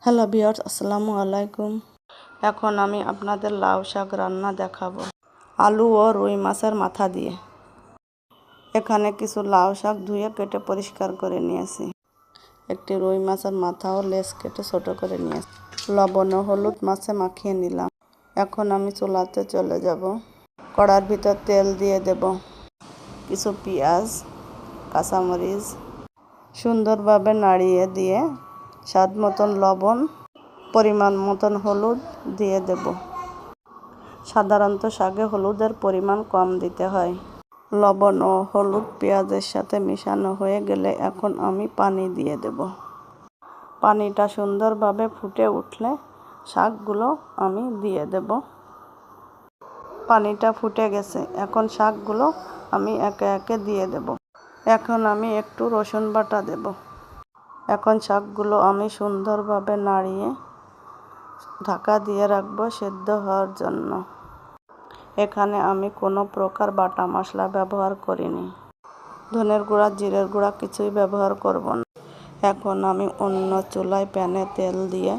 Hello viewers, আসসালামু আলাইকুম। এখন আমি আপনাদের লাউ শাক রান্না দেখাবো আলু ও রুই মাছের মাথা দিয়ে। এখানে কিছু লাউ শাক ধুয়ে কেটে পরিষ্কার করে নিয়েছি। একটি রুই মাছের মাথা ও লেজ কেটে ছোট করে নিয়েছি। লবণ ও হলুদ মাছে মাখিয়ে নিলাম। এখন আমি চুলাতে চলে যাব। কড়ার ভিতর তেল দিয়ে দেব। কিছু পেঁয়াজ, কাঁচামরিচ সুন্দরভাবে নাড়িয়ে দিয়ে স্বাদ মতন লবণ, পরিমাণ মতন হলুদ দিয়ে দেব। সাধারণত শাকে হলুদের পরিমাণ কম দিতে হয়। লবণ ও হলুদ পেঁয়াজের সাথে মিশানো হয়ে গেলে এখন আমি পানি দিয়ে দেব। পানিটা সুন্দরভাবে ফুটে উঠলে শাকগুলো আমি দিয়ে দেব। পানিটা ফুটে গেছে, এখন শাকগুলো আমি একে একে দিয়ে দেব। এখন আমি একটু রসুন বাটা দেব। এখন শাকগুলো আমি সুন্দরভাবে নাড়িয়ে ঢাকা দিয়ে রাখবো সেদ্ধ হওয়ার জন্য। এখানে আমি কোনো প্রকার বাটা মশলা ব্যবহার করিনি। ধনের গুঁড়া, জিরের গুঁড়া কিছুই ব্যবহার করব না। এখন আমি অন্য চুলায় প্যানে তেল দিয়ে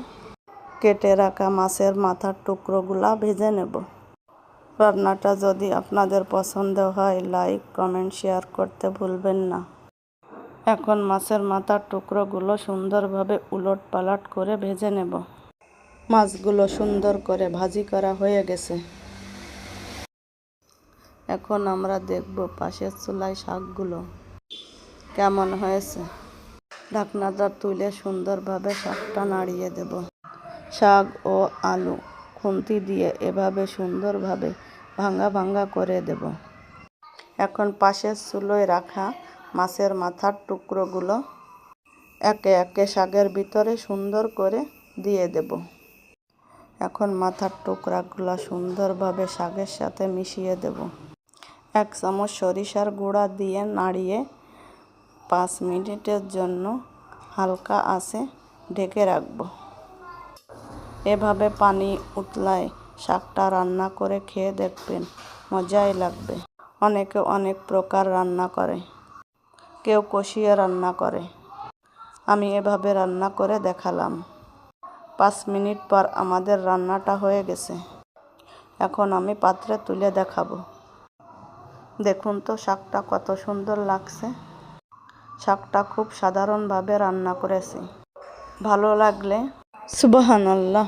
কেটে রাখা মাছের মাথার টুকরোগুলা ভেজে নেব। রান্নাটা যদি আপনাদের পছন্দ হয়, লাইক, কমেন্ট, শেয়ার করতে ভুলবেন না। এখন মাছের মাথার টুকরোগুলো সুন্দরভাবে উলট পালট করে ভেজে নেব। মাছগুলো সুন্দর করে ভাজি করা হয়ে গেছে। এখন আমরা দেখব পাশের চুলায় শাকগুলো কেমন হয়েছে। ঢাকনাটা তুলে সুন্দরভাবে শাকটা নাড়িয়ে দেব। শাক ও আলু খুন্তি দিয়ে এভাবে সুন্দরভাবে ভাঙা ভাঙা করে দেব। এখন পাশের চুলোয় রাখা মাছের মাথার টুকরোগুলো একে একে শাকের ভিতরে সুন্দর করে দিয়ে দেব। এখন মাথার টুকরাগুলো সুন্দরভাবে শাকের সাথে মিশিয়ে দেব। 1 চামচ সরিষার গুঁড়া দিয়ে নাড়িয়ে 5 মিনিটের জন্য হালকা আঁচে ঢেকে রাখব। এভাবে পানি উতলায় শাকটা রান্না করে খেয়ে দেখবেন, মজাই লাগবে। অনেকে অনেক প্রকার রান্না করে, কেউ কষিয়ে রান্না করে। আমি এভাবে রান্না করে দেখালাম। 5 মিনিট পর আমাদের রান্নাটা হয়ে গেছে। এখন আমি পাত্রে তুলে দেখাবো। দেখুন তো শাকটা কত সুন্দর লাগছে। শাকটা খুব সাধারণভাবে রান্না করেছি। ভালো লাগলে সুবহানাল্লাহ।